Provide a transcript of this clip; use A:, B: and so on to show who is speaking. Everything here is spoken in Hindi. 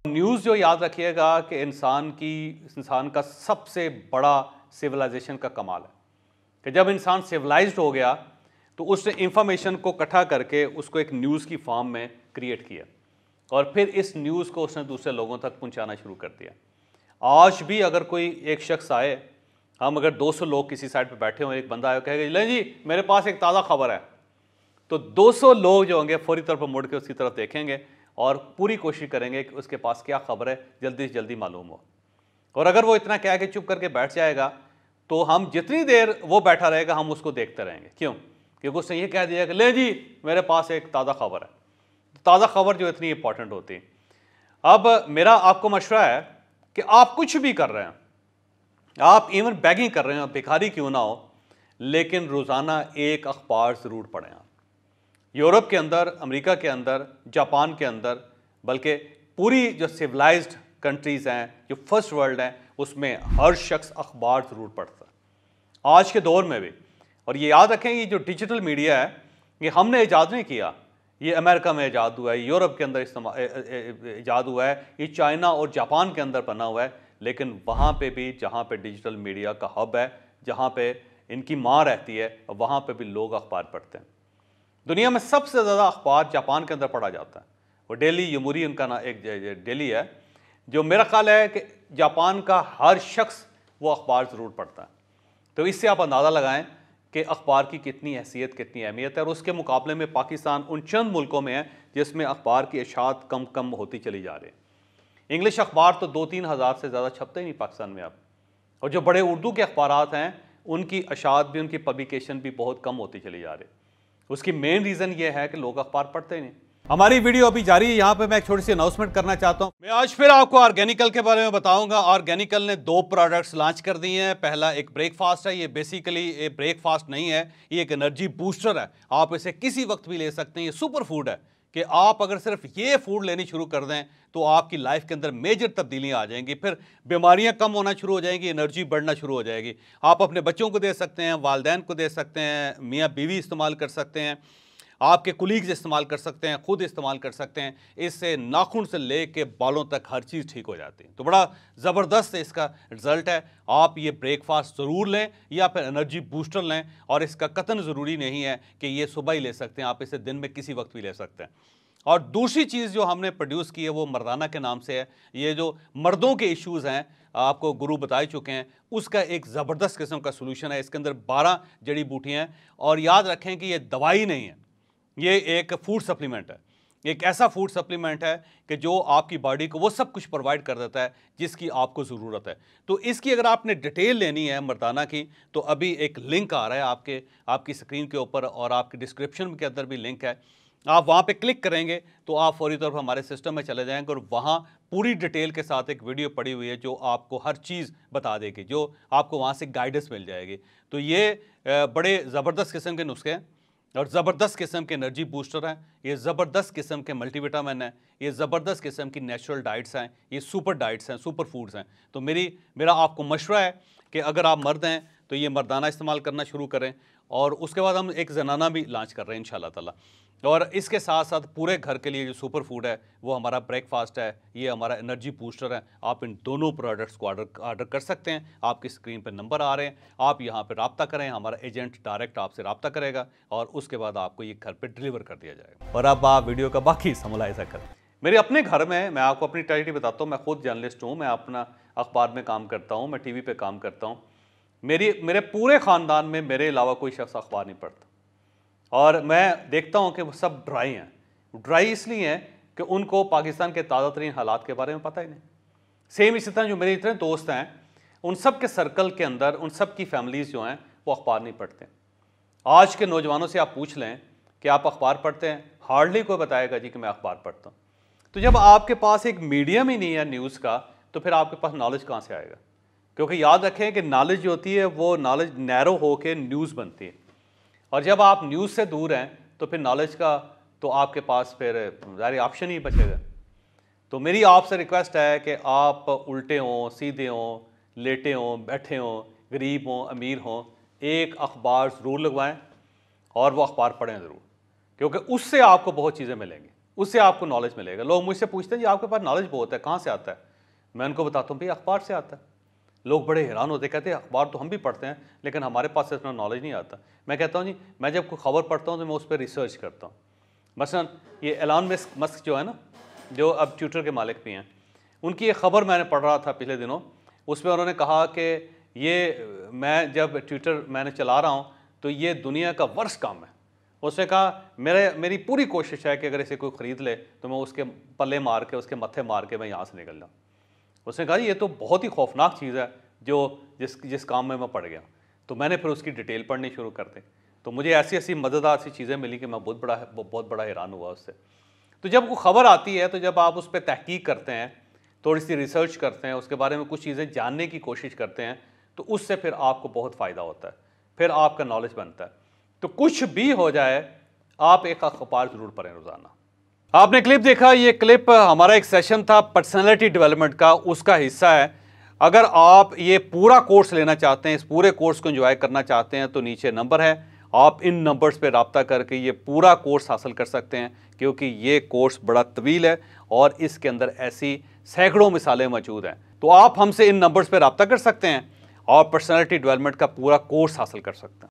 A: न्यूज़ जो याद रखिएगा कि इंसान का सबसे बड़ा सिविलाइजेशन का कमाल है कि जब इंसान सिविलाइज्ड हो गया तो उसने इंफॉर्मेशन को इकट्ठा करके उसको एक न्यूज़ की फॉर्म में क्रिएट किया और फिर इस न्यूज़ को उसने दूसरे लोगों तक पहुंचाना शुरू कर दिया। आज भी अगर कोई एक शख्स आए, हम अगर 200 लोग किसी साइड पे बैठे हों, एक बंदा आए कहेगा ले जी मेरे पास एक ताज़ा खबर है, तो 200 लोग जो होंगे फौरी तौर पर मुड़ के उसकी तरफ देखेंगे और पूरी कोशिश करेंगे कि उसके पास क्या खबर है जल्दी से जल्दी मालूम हो। और अगर वो इतना कह के चुप करके बैठ जाएगा तो हम जितनी देर वो बैठा रहेगा हम उसको देखते रहेंगे। क्यों? क्योंकि उसने ये कह दिया कि ले जी मेरे पास एक ताज़ा खबर है। ताज़ा खबर जो इतनी इंपॉर्टेंट होती है। अब मेरा आपको मशवरा है कि आप कुछ भी कर रहे हैं, आप इवन बैगिंग कर रहे हैं, भिखारी क्यों ना हो, लेकिन रोज़ाना एक अखबार ज़रूर पढ़ें आप। यूरोप के अंदर, अमेरिका के अंदर, जापान के अंदर, बल्कि पूरी जो सिविलाइज्ड कंट्रीज़ हैं, जो फर्स्ट वर्ल्ड हैं, उसमें हर शख्स अखबार ज़रूर पढ़ता है आज के दौर में भी। और ये याद रखें ये जो डिजिटल मीडिया है ये हमने ईजाद नहीं किया, ये अमेरिका में ईजाद हुआ है, यूरोप के अंदर ईजाद हुआ है, ये चाइना और जापान के अंदर बना हुआ है। लेकिन वहाँ पे भी जहाँ पे डिजिटल मीडिया का हब है, जहाँ पे इनकी माँ रहती है, वहाँ पे भी लोग अखबार पढ़ते हैं। दुनिया में सबसे ज़्यादा अखबार जापान के अंदर पढ़ा जाता है। वो डेली यमूरी उनका ना एक डेली है, जो मेरा ख्याल है कि जापान का हर शख्स वो अखबार ज़रूर पढ़ता है। तो इससे आप अंदाज़ा लगाएं कि अखबार की कितनी हैसियत, कितनी अहमियत है। और उसके मुकाबले में पाकिस्तान उन चंद मुल्कों में है जिसमें अखबार की इशाअत कम कम होती चली जा रही है। इंग्लिश अखबार तो 2-3 हज़ार से ज़्यादा छपते ही नहीं पाकिस्तान में अब। और जो बड़े उर्दू के अखबारात हैं उनकी इशाअत भी, उनकी पब्लिकेशन भी बहुत कम होती चली जा रही है। उसकी मेन रीज़न ये है कि लोग अखबार पढ़ते ही नहीं। हमारी वीडियो अभी जारी है, यहाँ पे मैं एक छोटी सी अनाउंसमेंट करना चाहता हूँ। मैं आज फिर आपको ऑर्गेनिकल के बारे में बताऊंगा। ऑर्गेनिकल ने 2 प्रोडक्ट्स लॉन्च कर दिए हैं। पहला एक ब्रेकफास्ट है, ये बेसिकली एक ब्रेकफास्ट नहीं है, ये एक एनर्जी बूस्टर है। आप इसे किसी वक्त भी ले सकते हैं। ये सुपर फूड है कि आप अगर सिर्फ ये फूड लेनी शुरू कर दें तो आपकी लाइफ के अंदर मेजर तब्दीलियां आ जाएंगी। फिर बीमारियां कम होना शुरू हो जाएंगी, एनर्जी बढ़ना शुरू हो जाएगी। आप अपने बच्चों को दे सकते हैं, वालिदैन को दे सकते हैं, मियाँ बीवी इस्तेमाल कर सकते हैं, आपके कुलीग्स इस्तेमाल कर सकते हैं, खुद इस्तेमाल कर सकते हैं। इससे नाखून से ले के बालों तक हर चीज़ ठीक हो जाती है। तो बड़ा ज़बरदस्त इसका रिज़ल्ट है। आप ये ब्रेकफास्ट ज़रूर लें या फिर एनर्जी बूस्टर लें। और इसका कतन ज़रूरी नहीं है कि ये सुबह ही ले सकते हैं, आप इसे दिन में किसी वक्त भी ले सकते हैं। और दूसरी चीज़ जो हमने प्रोड्यूस की है वो मर्दाना के नाम से है। ये जो मर्दों के इश्यूज़ हैं, आपको गुरु बता चुके हैं, उसका एक ज़बरदस्त किस्म का सोल्यूशन है। इसके अंदर 12 जड़ी बूटियाँ हैं। और याद रखें कि ये दवाई नहीं है, ये एक फूड सप्लीमेंट है। एक ऐसा फूड सप्लीमेंट है कि जो आपकी बॉडी को वो सब कुछ प्रोवाइड कर देता है जिसकी आपको ज़रूरत है। तो इसकी अगर आपने डिटेल लेनी है मर्दाना की, तो अभी एक लिंक आ रहा है आपकी स्क्रीन के ऊपर और आपके डिस्क्रिप्शन के अंदर भी लिंक है। आप वहाँ पे क्लिक करेंगे तो आप फौरी तौर पर हमारे सिस्टम में चले जाएंगे और वहाँ पूरी डिटेल के साथ एक वीडियो पड़ी हुई है जो आपको हर चीज़ बता देगी, जो आपको वहाँ से गाइडेंस मिल जाएगी। तो ये बड़े ज़बरदस्त किस्म के नुस्खे हैं और ज़बरदस्त किस्म के एनर्जी बूस्टर हैं। ये ज़बरदस्त किस्म के मल्टीविटामिन हैं, ये ज़बरदस्त किस्म की नेचुरल डाइट्स हैं, ये सुपर डाइट्स हैं, सुपर फूड्स हैं। तो मेरा आपको मशवरा है कि अगर आप मर्द हैं तो ये मर्दाना इस्तेमाल करना शुरू करें। और उसके बाद हम एक जनाना भी लॉन्च कर रहे हैं इंशाल्लाह ताला। और इसके साथ साथ पूरे घर के लिए जो सुपर फूड है वो हमारा ब्रेकफास्ट है, ये हमारा एनर्जी बूस्टर है। आप इन दोनों प्रोडक्ट्स को ऑर्डर कर सकते हैं। आपकी स्क्रीन पर नंबर आ रहे हैं, आप यहाँ पर रब्ता करें, हमारा एजेंट डायरेक्ट आपसे रब्ता करेगा और उसके बाद आपको ये घर पर डिलीवर कर दिया जाएगा। और अब आप वीडियो का बाकी मुलाहिज़ा करें। मेरे अपने घर में, मैं आपको अपनी टाइटल बताता हूँ, मैं खुद जर्नलिस्ट हूँ, मैं अपना अखबार में काम करता हूँ, मैं TV पे काम करता हूँ। मेरे पूरे ख़ानदान में मेरे अलावा कोई शख्स अखबार नहीं पढ़ता। और मैं देखता हूँ कि वो सब ड्राई हैं। ड्राई इसलिए हैं कि उनको पाकिस्तान के ताज़ा तरीन हालात के बारे में पता ही नहीं। सेम इसी तरह जो मेरे इतने दोस्त हैं, उन सब के सर्कल के अंदर उन सब की फैमिलीज़ जो हैं वो अखबार नहीं पढ़ते। आज के नौजवानों से आप पूछ लें कि आप अखबार पढ़ते हैं, हार्डली कोई बताएगा जी कि मैं अखबार पढ़ता हूँ। तो जब आपके पास एक मीडियम ही नहीं है न्यूज़ का, तो फिर आपके पास नॉलेज कहाँ से आएगा? क्योंकि याद रखें कि नॉलेज जो होती है वो नॉलेज नैरो होकर न्यूज़ बनती है। और जब आप न्यूज़ से दूर हैं तो फिर नॉलेज का तो आपके पास फिर ज़ाहिर ऑप्शन ही बचेगा। तो मेरी आपसे रिक्वेस्ट है कि आप उल्टे हों, सीधे हों, लेटे हों, बैठे हों, गरीब हों, अमीर हों, एक अखबार ज़रूर लगवाएं और वो अखबार पढ़ें ज़रूर, क्योंकि उससे आपको बहुत चीज़ें मिलेंगी। उससे आपको नॉलेज मिलेगा। लोग मुझसे पूछते हैं जी आपके पास नॉलेज बहुत है, कहाँ से आता है? मैं उनको बताता हूँ भाई अखबार से आता है। लोग बड़े हैरान होते, कहते हैं अखबार तो हम भी पढ़ते हैं लेकिन हमारे पास इतना नॉलेज नहीं आता। मैं कहता हूँ जी मैं जब कोई खबर पढ़ता हूँ तो मैं उस पर रिसर्च करता हूँ। मसलन ये एलन मस्क जो है ना, जो अब ट्विटर के मालिक भी हैं, उनकी एक ख़बर मैंने पढ़ रहा था पिछले दिनों। उसमें उन्होंने कहा कि ये मैं जब ट्विटर मैंने चला रहा हूँ तो ये दुनिया का वर्स्ट काम है। उसने कहा मेरी पूरी कोशिश है कि अगर इसे कोई ख़रीद ले तो मैं उसके पल्ले मार के, उसके मत्थे मार के मैं यहाँ से निकल जाऊँ। उसने कहा ये तो बहुत ही खौफनाक चीज़ है जो जिस काम में मैं पड़ गया। तो मैंने फिर उसकी डिटेल पढ़नी शुरू कर दी, तो मुझे ऐसी ऐसी मज़ेदार सी चीज़ें मिली कि मैं बहुत बड़ा हैरान हुआ उससे। तो जब कोई ख़बर आती है तो जब आप उस पर तहकीक करते हैं, थोड़ी सी रिसर्च करते हैं, उसके बारे में कुछ चीज़ें जानने की कोशिश करते हैं, तो उससे फिर आपको बहुत फ़ायदा होता है, फिर आपका नॉलेज बनता है। तो कुछ भी हो जाए आप एक अखबार ज़रूर पढ़ें रोज़ाना। आपने क्लिप देखा, ये क्लिप हमारा एक सेशन था पर्सनैलिटी डेवलपमेंट का, उसका हिस्सा है। अगर आप ये पूरा कोर्स लेना चाहते हैं, इस पूरे कोर्स को एंजॉय करना चाहते हैं, तो नीचे नंबर है, आप इन नंबर्स पे रब्ता करके ये पूरा कोर्स हासिल कर सकते हैं, क्योंकि ये कोर्स बड़ा तवील है और इसके अंदर ऐसी सैकड़ों मिसालें मौजूद हैं। तो आप हमसे इन नंबर्स पे रब्ता कर सकते हैं और पर्सनैलिटी डेवलपमेंट का पूरा कोर्स हासिल कर सकते हैं।